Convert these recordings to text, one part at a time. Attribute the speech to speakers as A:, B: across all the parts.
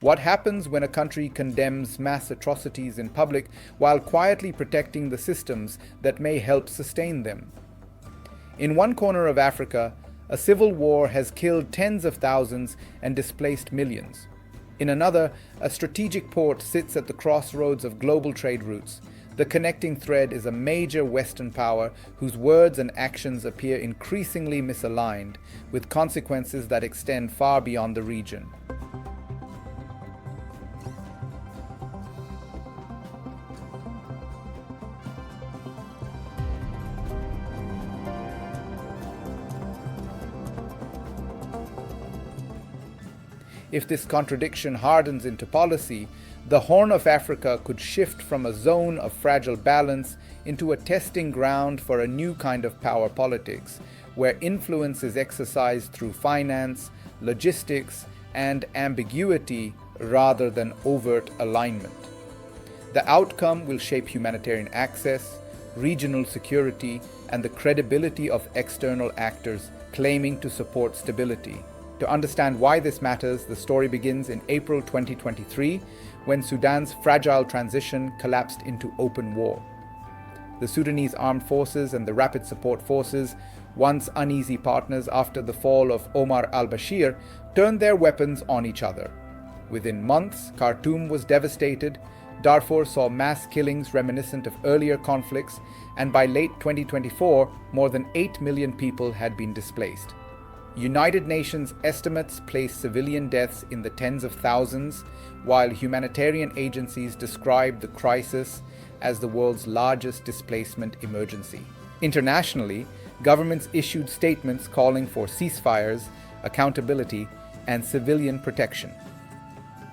A: What happens when a country condemns mass atrocities in public while quietly protecting the systems that may help sustain them? In one corner of Africa, a civil war has killed tens of thousands and displaced millions. In another, a strategic port sits at the crossroads of global trade routes. The connecting thread is a major Western power whose words and actions appear increasingly misaligned, with consequences that extend far beyond the region. If this contradiction hardens into policy, the Horn of Africa could shift from a zone of fragile balance into a testing ground for a new kind of power politics, where influence is exercised through finance, logistics, and ambiguity rather than overt alignment. The outcome will shape humanitarian access, regional security, and the credibility of external actors claiming to support stability. To understand why this matters, the story begins in April 2023, when Sudan's fragile transition collapsed into open war. The Sudanese armed forces and the Rapid Support Forces, once uneasy partners after the fall of Omar al-Bashir, turned their weapons on each other. Within months, Khartoum was devastated, Darfur saw mass killings reminiscent of earlier conflicts, and by late 2024, more than 8 million people had been displaced. United Nations estimates place civilian deaths in the tens of thousands, while humanitarian agencies describe the crisis as the world's largest displacement emergency. Internationally, governments issued statements calling for ceasefires, accountability, and civilian protection.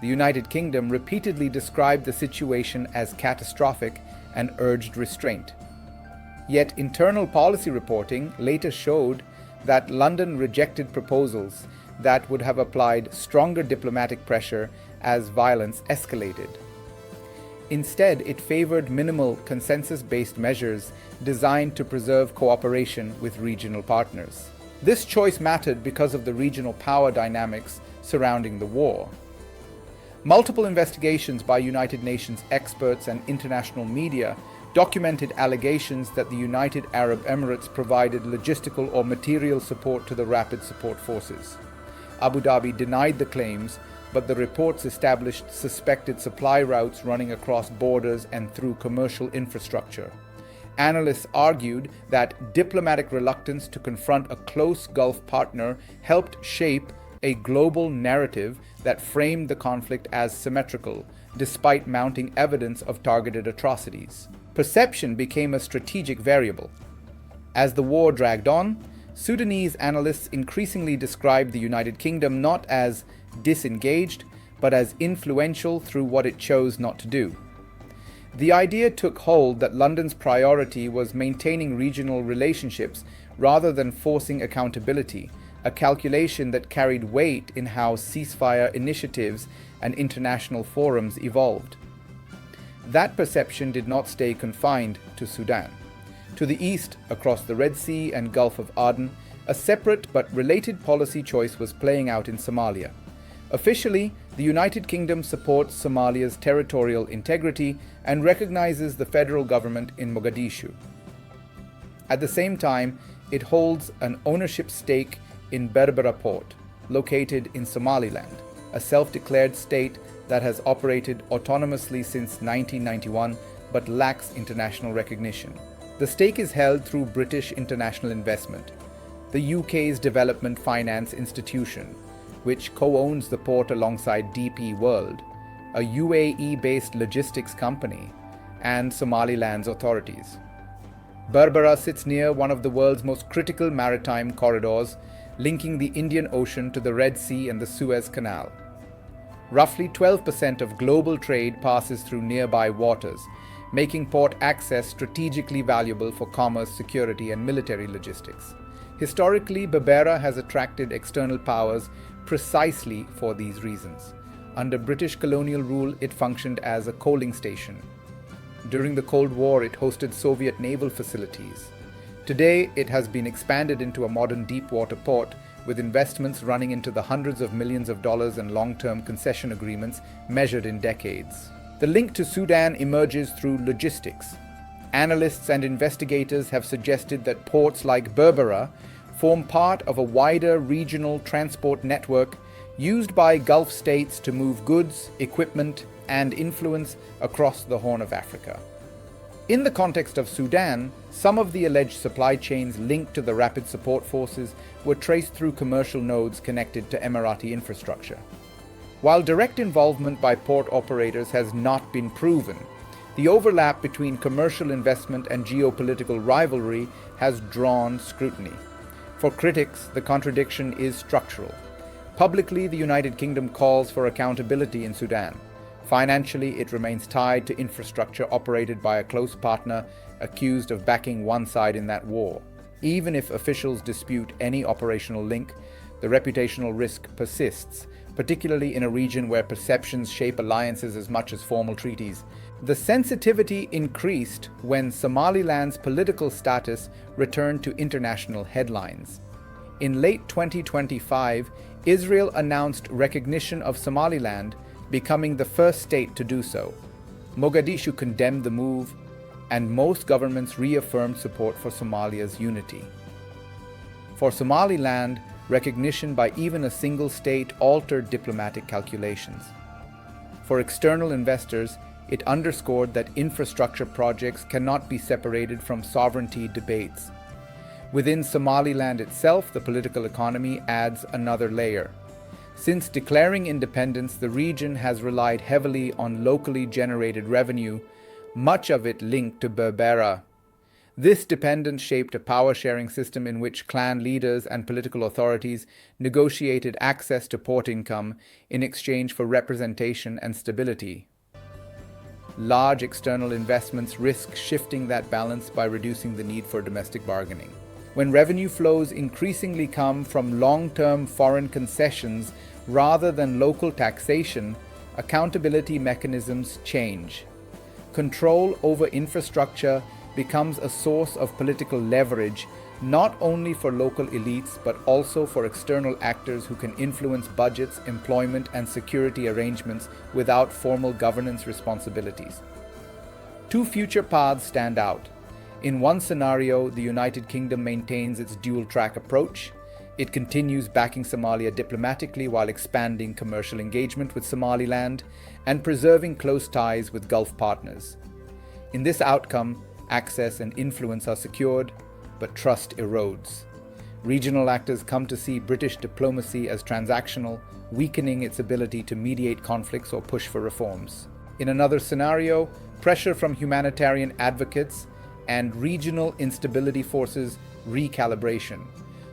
A: The United Kingdom repeatedly described the situation as catastrophic and urged restraint. Yet internal policy reporting later showed that London rejected proposals that would have applied stronger diplomatic pressure as violence escalated. Instead, it favored minimal, consensus-based measures designed to preserve cooperation with regional partners. This choice mattered because of the regional power dynamics surrounding the war. Multiple investigations by United Nations experts and international media documented allegations that the United Arab Emirates provided logistical or material support to the Rapid Support Forces. Abu Dhabi denied the claims, but the reports established suspected supply routes running across borders and through commercial infrastructure. Analysts argued that diplomatic reluctance to confront a close Gulf partner helped shape a global narrative that framed the conflict as symmetrical, despite mounting evidence of targeted atrocities. Perception became a strategic variable. As the war dragged on, Sudanese analysts increasingly described the United Kingdom not as disengaged, but as influential through what it chose not to do. The idea took hold that London's priority was maintaining regional relationships rather than forcing accountability, a calculation that carried weight in how ceasefire initiatives and international forums evolved. That perception did not stay confined to Sudan. To the east, across the Red Sea and Gulf of Aden, a separate but related policy choice was playing out in Somalia. Officially, the United Kingdom supports Somalia's territorial integrity and recognizes the federal government in Mogadishu. At the same time, it holds an ownership stake in Berbera Port, located in Somaliland, a self-declared state that has operated autonomously since 1991 but lacks international recognition. The stake is held through British international investment, the UK's development finance institution, which co-owns the port alongside DP World, a UAE-based logistics company, and Somaliland's authorities. Berbera sits near one of the world's most critical maritime corridors, linking the Indian Ocean to the Red Sea and the Suez Canal. Roughly 12% of global trade passes through nearby waters, making port access strategically valuable for commerce, security, and military logistics. Historically, Berbera has attracted external powers precisely for these reasons. Under British colonial rule, it functioned as a coaling station. During the Cold War, it hosted Soviet naval facilities. Today, it has been expanded into a modern deep-water port with investments running into the hundreds of millions of dollars and long-term concession agreements measured in decades. The link to Sudan emerges through logistics. Analysts and investigators have suggested that ports like Berbera form part of a wider regional transport network used by Gulf states to move goods, equipment, and influence across the Horn of Africa. In the context of Sudan, some of the alleged supply chains linked to the Rapid Support Forces were traced through commercial nodes connected to Emirati infrastructure. While direct involvement by port operators has not been proven, the overlap between commercial investment and geopolitical rivalry has drawn scrutiny. For critics, the contradiction is structural. Publicly, the United Kingdom calls for accountability in Sudan. Financially, it remains tied to infrastructure operated by a close partner accused of backing one side in that war. Even if officials dispute any operational link, the reputational risk persists, particularly in a region where perceptions shape alliances as much as formal treaties. The sensitivity increased when Somaliland's political status returned to international headlines. In late 2025, Israel announced recognition of Somaliland, becoming the first state to do so. Mogadishu condemned the move, and most governments reaffirmed support for Somalia's unity. For Somaliland, recognition by even a single state altered diplomatic calculations. For external investors, it underscored that infrastructure projects cannot be separated from sovereignty debates. Within Somaliland itself, the political economy adds another layer. Since declaring independence, the region has relied heavily on locally generated revenue, much of it linked to Berbera. This dependence shaped a power-sharing system in which clan leaders and political authorities negotiated access to port income in exchange for representation and stability. Large external investments risk shifting that balance by reducing the need for domestic bargaining. When revenue flows increasingly come from long-term foreign concessions rather than local taxation, accountability mechanisms change. Control over infrastructure becomes a source of political leverage, not only for local elites but also for external actors who can influence budgets, employment, and security arrangements without formal governance responsibilities. Two future paths stand out. In one scenario, the United Kingdom maintains its dual-track approach. It continues backing Somalia diplomatically while expanding commercial engagement with Somaliland and preserving close ties with Gulf partners. In this outcome, access and influence are secured, but trust erodes. Regional actors come to see British diplomacy as transactional, weakening its ability to mediate conflicts or push for reforms. In another scenario, pressure from humanitarian advocates and regional instability forces recalibration.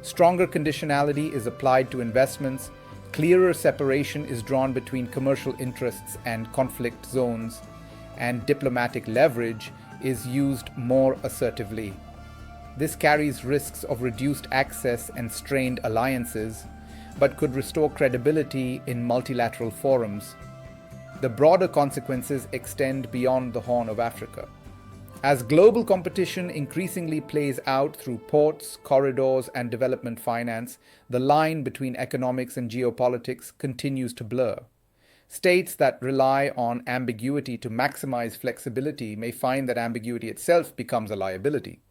A: Stronger conditionality is applied to investments, clearer separation is drawn between commercial interests and conflict zones, and diplomatic leverage is used more assertively. This carries risks of reduced access and strained alliances, but could restore credibility in multilateral forums. The broader consequences extend beyond the Horn of Africa. As global competition increasingly plays out through ports, corridors, and development finance, the line between economics and geopolitics continues to blur. States that rely on ambiguity to maximize flexibility may find that ambiguity itself becomes a liability.